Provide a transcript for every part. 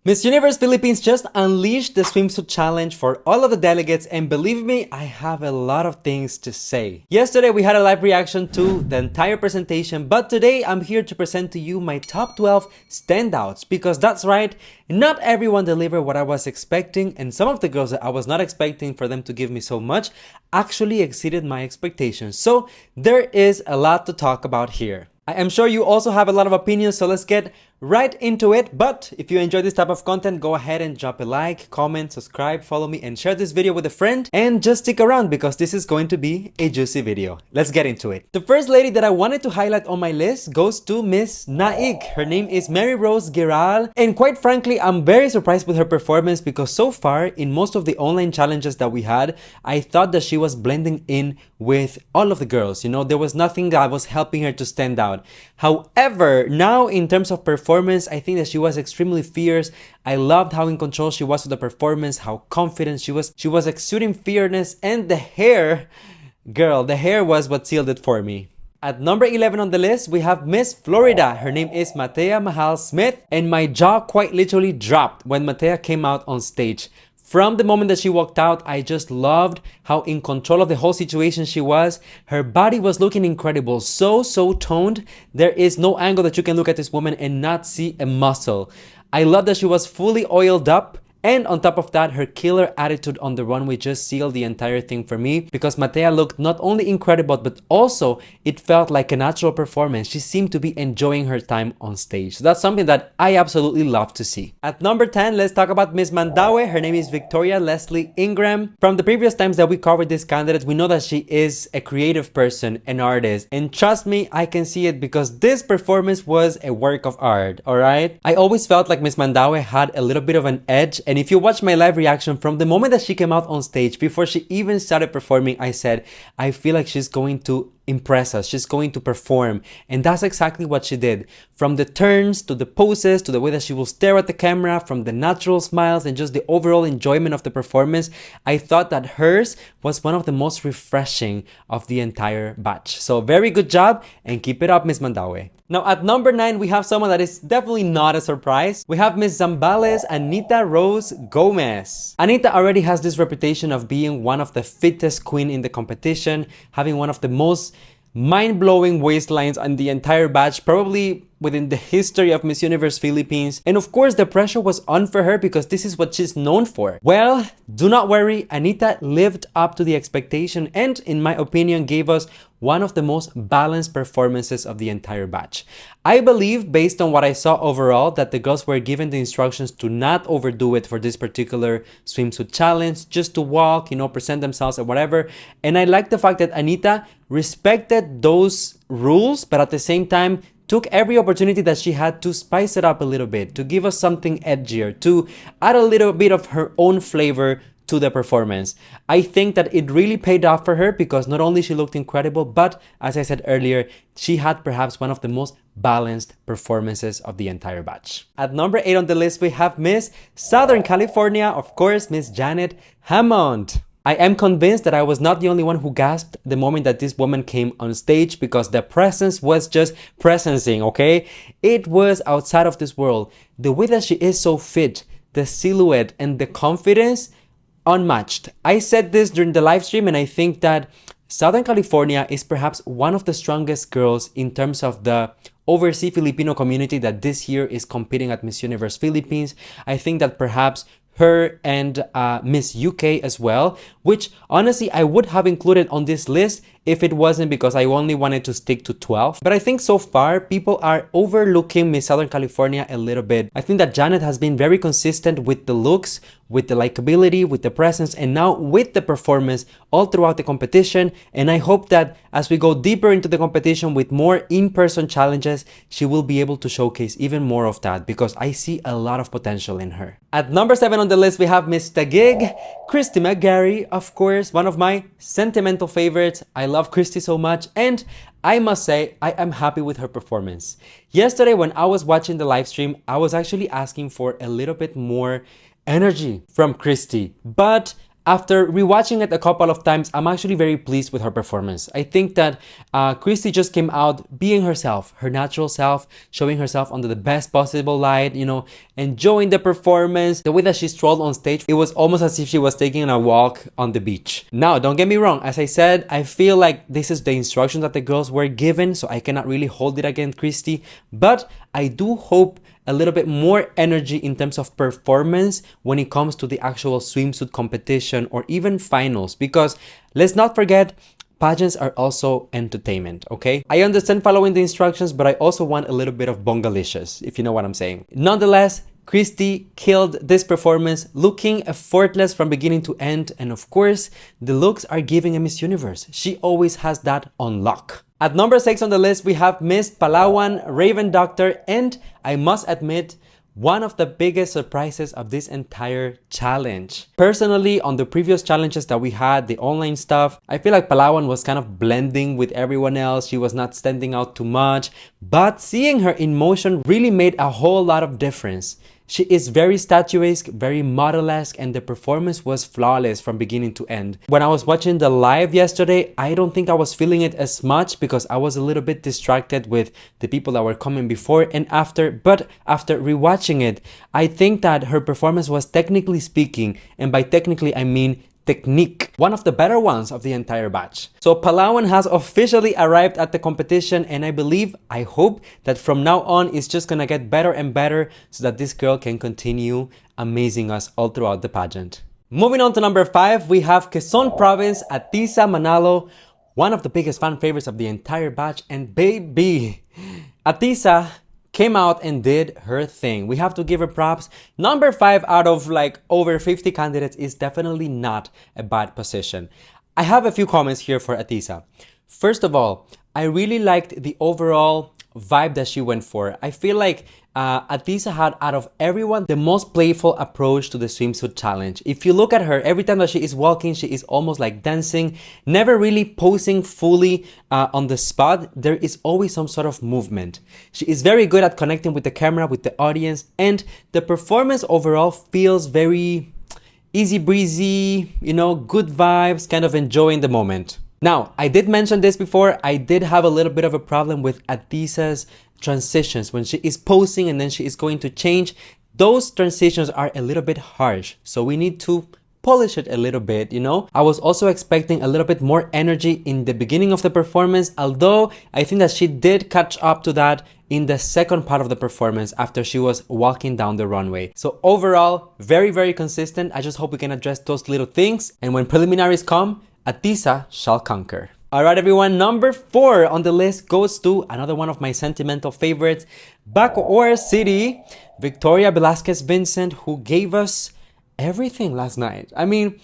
Miss Universe Philippines just unleashed the swimsuit challenge for all of the delegates, and believe me, I have a lot of things to say. Yesterday we had a live reaction to the entire presentation, but today I'm here to present to you my top 12 standouts, because that's right, not everyone delivered what I was expecting, and some of the girls that I was not expecting for them to give me so much actually exceeded my expectations. So there is a lot to talk about here. I am sure you also have a lot of opinions, so let's get right into it. But if you enjoy this type of content, go ahead and drop a like, comment, subscribe, follow me, and share this video with a friend. And just stick around because this is going to be a juicy video. Let's get into it. The first lady that I wanted to highlight on my list goes to Miss Naik. Her name is Mary Rose Giral, and quite frankly, I'm very surprised with her performance because so far in most of the online challenges that we had, I thought that she was blending in with all of the girls. You know, there was nothing that was helping her to stand out. However, now in terms of performance, I think that she was extremely fierce. I loved how in control she was with the performance, how confident she was. She was exuding fierceness, and the hair, girl, the hair was what sealed it for me. At number 11 on the list, we have Miss Florida. Her name is Matea Mahal Smith, and my jaw quite literally dropped when Matea came out on stage. From the moment that she walked out, I just loved how in control of the whole situation she was. Her body was looking incredible, so toned. There is no angle that you can look at this woman and not see a muscle. I love that she was fully oiled up. And on top of that, her killer attitude on the runway just sealed the entire thing for me, because Matea looked not only incredible, but also it felt like a natural performance. She seemed to be enjoying her time on stage. So that's something that I absolutely love to see. At number 10, let's talk about Miss Mandaue. Her name is Victoria Leslie Ingram. From the previous times that we covered this candidate, we know that she is a creative person, an artist. And trust me, I can see it because this performance was a work of art, alright? I always felt like Miss Mandaue had a little bit of an edge. And if you watch my live reaction, from the moment that she came out on stage, before she even started performing, I said, I feel like she's going to impress us, she's going to perform. And that's exactly what she did. From the turns, to the poses, to the way that she will stare at the camera, from the natural smiles and just the overall enjoyment of the performance, I thought that hers was one of the most refreshing of the entire batch. So very good job, and keep it up, Miss Mandaue. Now at number 9, we have someone that is definitely not a surprise. We have Miss Zambales Anita Rose Gomez. Anita already has this reputation of being one of the fittest queen in the competition, having one of the most mind-blowing waistlines on the entire batch, probably within the history of Miss Universe Philippines. And of course, the pressure was on for her because this is what she's known for. Well, do not worry, Anita lived up to the expectation and, in my opinion, gave us one of the most balanced performances of the entire batch. I believe, based on what I saw overall, that the girls were given the instructions to not overdo it for this particular swimsuit challenge, just to walk, you know, present themselves or whatever. And I like the fact that Anita respected those rules, but at the same time, took every opportunity that she had to spice it up a little bit, to give us something edgier, to add a little bit of her own flavor to the performance. I think that it really paid off for her because not only she looked incredible, but as I said earlier, she had perhaps one of the most balanced performances of the entire batch. At number 8 on the list, we have Miss Southern California, of course, Miss Janet Hammond. I am convinced that I was not the only one who gasped the moment that this woman came on stage, because the presence was just presencing, okay? It was outside of this world. The way that she is so fit, the silhouette and the confidence, unmatched. I said this during the live stream, and I think that Southern California is perhaps one of the strongest girls in terms of the overseas Filipino community that this year is competing at Miss Universe Philippines. I think that perhaps her and Miss UK as well, which honestly I would have included on this list if it wasn't because I only wanted to stick to 12. But I think so far people are overlooking Miss Southern California a little bit. I think that Janet has been very consistent with the looks, with the likability, with the presence, and now with the performance all throughout the competition. And I hope that as we go deeper into the competition with more in-person challenges, she will be able to showcase even more of that, because I see a lot of potential in her. At number 7 on the list, we have Miss Taguig, Christy McGarry, of course, one of my sentimental favorites. I love Christy so much, and I must say I am happy with her performance. Yesterday when I was watching the live stream, I was actually asking for a little bit more energy from Christy, but After rewatching it a couple of times, I'm actually very pleased with her performance. I think that Christy just came out being herself, her natural self, showing herself under the best possible light, you know, enjoying the performance. The way that she strolled on stage, it was almost as if she was taking a walk on the beach. Now, don't get me wrong. As I said, I feel like this is the instructions that the girls were given, so I cannot really hold it against Christy. But I do hope a little bit more energy in terms of performance when it comes to the actual swimsuit competition or even finals, because let's not forget, pageants are also entertainment, okay? I understand following the instructions, but I also want a little bit of bongalicious, if you know what I'm saying. Nonetheless, Christy killed this performance, looking effortless from beginning to end, and of course, the looks are giving a Miss Universe. She always has that on lock. At number 6 on the list, we have Miss Palawan, Raven Doctor, and I must admit, one of the biggest surprises of this entire challenge. Personally, on the previous challenges that we had, the online stuff, I feel like Palawan was kind of blending with everyone else. She was not standing out too much, but seeing her in motion really made a whole lot of difference. She is very statuesque, very model-esque, and the performance was flawless from beginning to end. When I was watching the live yesterday, I don't think I was feeling it as much because I was a little bit distracted with the people that were coming before and after, but after rewatching it, I think that her performance was, technically speaking, and by technically I mean technique, one of the better ones of the entire batch. So Palawan has officially arrived at the competition, and I believe, I hope that from now on it's just gonna get better and better so that this girl can continue amazing us all throughout the pageant. Moving on to number 5, we have Quezon Province, Atisa Manalo, one of the biggest fan favorites of the entire batch, and baby, Atisa came out and did her thing. We have to give her props. Number 5 out of like over 50 candidates is definitely not a bad position. I have a few comments here for Atisa. First of all, I really liked the overall vibe that she went for. I feel like Atisa had, out of everyone, the most playful approach to the swimsuit challenge. If you look at her, every time that she is walking, she is almost like dancing, never really posing fully on the spot. There is always some sort of movement. She is very good at connecting with the camera, with the audience, and the performance overall feels very easy breezy, you know, good vibes, kind of enjoying the moment. Now, I did mention this before, I did have a little bit of a problem with Atisa's transitions. When she is posing and then she is going to change, those transitions are a little bit harsh. So we need to polish it a little bit, you know. I was also expecting a little bit more energy in the beginning of the performance, although I think that she did catch up to that in the second part of the performance after she was walking down the runway. So overall, very, very consistent. I just hope we can address those little things. And when preliminaries come, Atisa shall conquer. Alright everyone, number 4 on the list goes to another one of my sentimental favorites, Bacoor City, Victoria Velasquez Vincent, who gave us everything last night. I mean,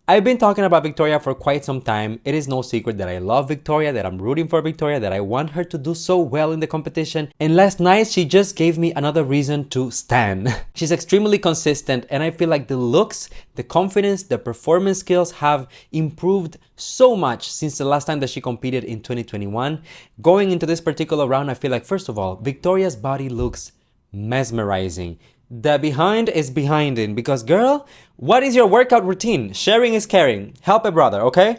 I've been talking about Victoria for quite some time. It is no secret that I love Victoria, that I'm rooting for Victoria, that I want her to do so well in the competition. And last night, she just gave me another reason to stan. She's extremely consistent, and I feel like the looks, the confidence, the performance skills have improved so much since the last time that she competed in 2021. Going into this particular round, I feel like, first of all, Victoria's body looks mesmerizing. The behind is behinding because, girl, what is your workout routine? Sharing is caring. Help a brother, okay?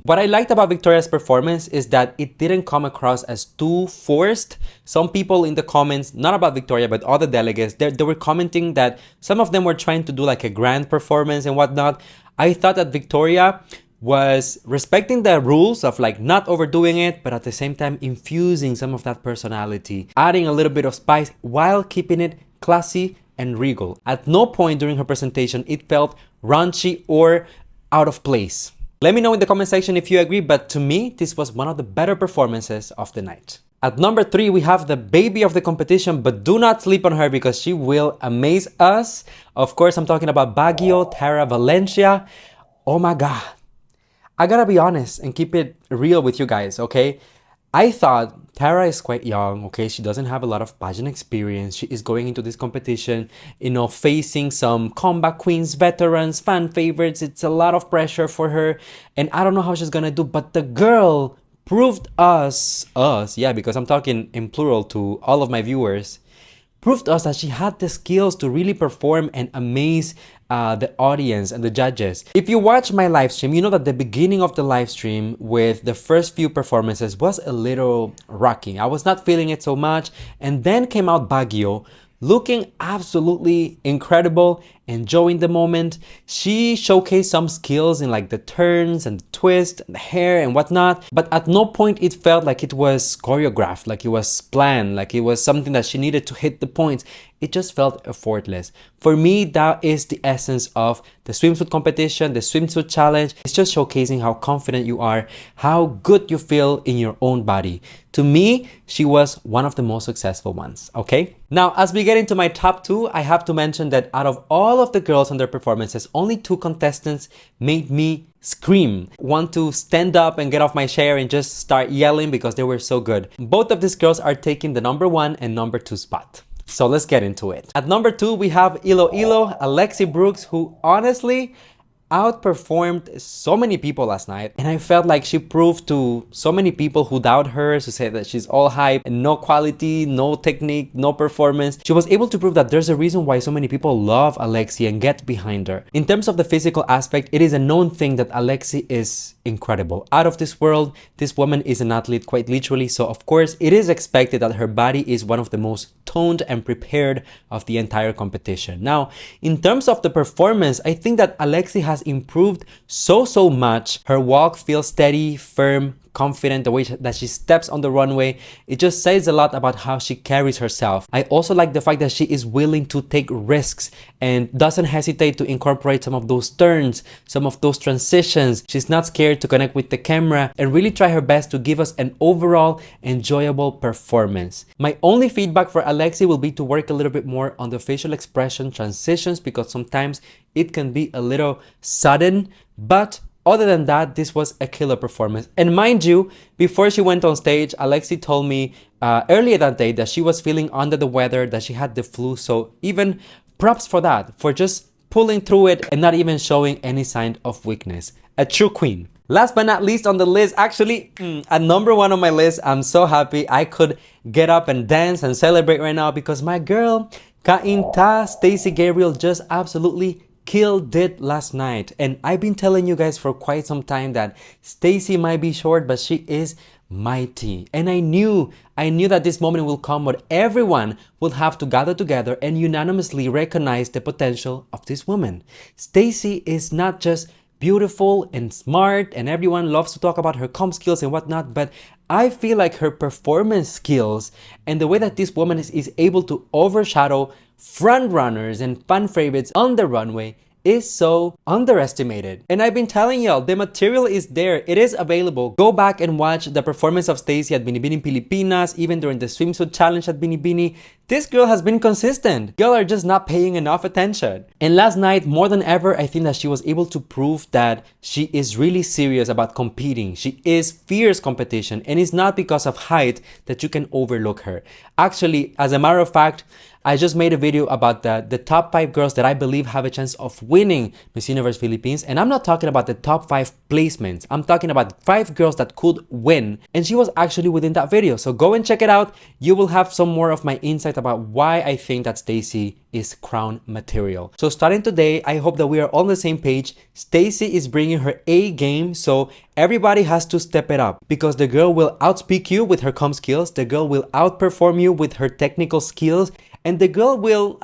What I liked about Victoria's performance is that it didn't come across as too forced. Some people in the comments, not about Victoria, but other delegates, they were commenting that some of them were trying to do like a grand performance and whatnot. I thought that Victoria was respecting the rules of like not overdoing it, but at the same time infusing some of that personality, adding a little bit of spice while keeping it classy and regal. At no point during her presentation it felt raunchy or out of place. Let me know in the comment section if you agree, but to me, this was one of the better performances of the night. At number 3, we have the baby of the competition, but do not sleep on her because she will amaze us. Of course, I'm talking about Baguio, Tara Valencia. Oh my God. I gotta be honest and keep it real with you guys, okay? I thought Tara is quite young, okay? She doesn't have a lot of pageant experience. She is going into this competition, you know, facing some comeback queens, veterans, fan favorites. It's a lot of pressure for her. And I don't know how she's gonna do, but the girl proved us, yeah, because I'm talking in plural to all of my viewers, proved to us that she had the skills to really perform and amaze the audience and the judges. If you watch my live stream, you know that the beginning of the live stream with the first few performances was a little rocky. I was not feeling it so much, and then came out Baguio, looking absolutely incredible, enjoying the moment. She showcased some skills in like the turns and the twist and the hair and whatnot, but at no point it felt like it was choreographed, like it was planned, like it was something that she needed to hit the points. It just felt effortless. For me, that is the essence of the swimsuit competition, the swimsuit challenge. It's just showcasing how confident you are, how good you feel in your own body. To me, she was one of the most successful ones, okay? Now, as we get into my top 2, I have to mention that out of all of the girls and their performances, only 2 contestants made me scream, want to stand up and get off my chair and just start yelling because they were so good. Both of these girls are taking the number 1 and number 2 spot. So let's get into it. At number 2, we have Iloilo, Alexi Brooks, who honestly outperformed so many people last night, and I felt like she proved to so many people who doubt her, who say that she's all hype and no quality, no technique, no performance. She was able to prove that there's a reason why so many people love Alexi and get behind her. In terms of the physical aspect, it is a known thing that Alexi is incredible, out of this world. This woman is an athlete quite literally, so of course it is expected that her body is one of the most toned and prepared of the entire competition. Now, in terms of the performance, I think that Alexi has improved so much. Her walk feels steady, firm, confident. The way that she steps on the runway, it just says a lot about how she carries herself. I also like the fact that she is willing to take risks and doesn't hesitate to incorporate some of those turns, some of those transitions. She's not scared to connect with the camera and really try her best to give us an overall enjoyable performance. My only feedback for Alexi will be to work a little bit more on the facial expression transitions, because sometimes it can be a little sudden, but other than that, this was a killer performance. And mind you, before she went on stage, Alexi told me earlier that day that she was feeling under the weather, that she had the flu. So even props for that, for just pulling through it and not even showing any sign of weakness. A true queen. Last but not least on the list, actually, at number 1 on my list, I'm so happy I could get up and dance and celebrate right now, because my girl, Kainta Stacey Gabriel, just absolutely killed it last night. And I've been telling you guys for quite some time that Stacey might be short, but she is mighty. And I knew that this moment will come where everyone will have to gather together and unanimously recognize the potential of this woman. Stacey is not just beautiful and smart, and everyone loves to talk about her comm skills and whatnot, but I feel like her performance skills and the way that this woman is able to overshadow front runners and fan favorites on the runway is so underestimated. And I've been telling y'all, the material is there. It is available. Go back and watch the performance of Stacey at Binibini Pilipinas, even during the swimsuit challenge at Binibini. This girl has been consistent. Y'all are just not paying enough attention. And last night, more than ever, I think that she was able to prove that she is really serious about competing. She is fierce competition, and it's not because of height that you can overlook her. Actually, as a matter of fact, I just made a video about the top 5 girls that I believe have a chance of winning Miss Universe Philippines. And I'm not talking about the top 5 placements. I'm talking about 5 girls that could win. And she was actually within that video. So go and check it out. You will have some more of my insight about why I think that Stacey is crown material. So starting today, I hope that we are on the same page. Stacey is bringing her A game. So everybody has to step it up, because the girl will outspeak you with her comm skills. The girl will outperform you with her technical skills. And the girl will,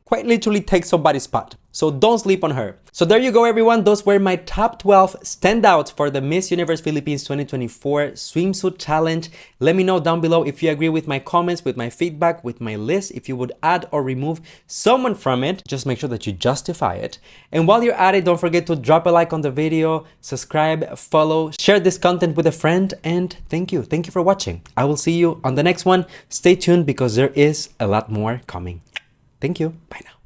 quite literally take somebody's spot. So don't sleep on her. So there you go, everyone. Those were my top 12 standouts for the Miss Universe Philippines 2024 swimsuit challenge. Let me know down below if you agree with my comments, with my feedback, with my list. If you would add or remove someone from it, just make sure that you justify it. And while you're at it, don't forget to drop a like on the video, subscribe, follow, share this content with a friend, and thank you. Thank you for watching. I will see you on the next one. Stay tuned because there is a lot more coming. Thank you. Bye now.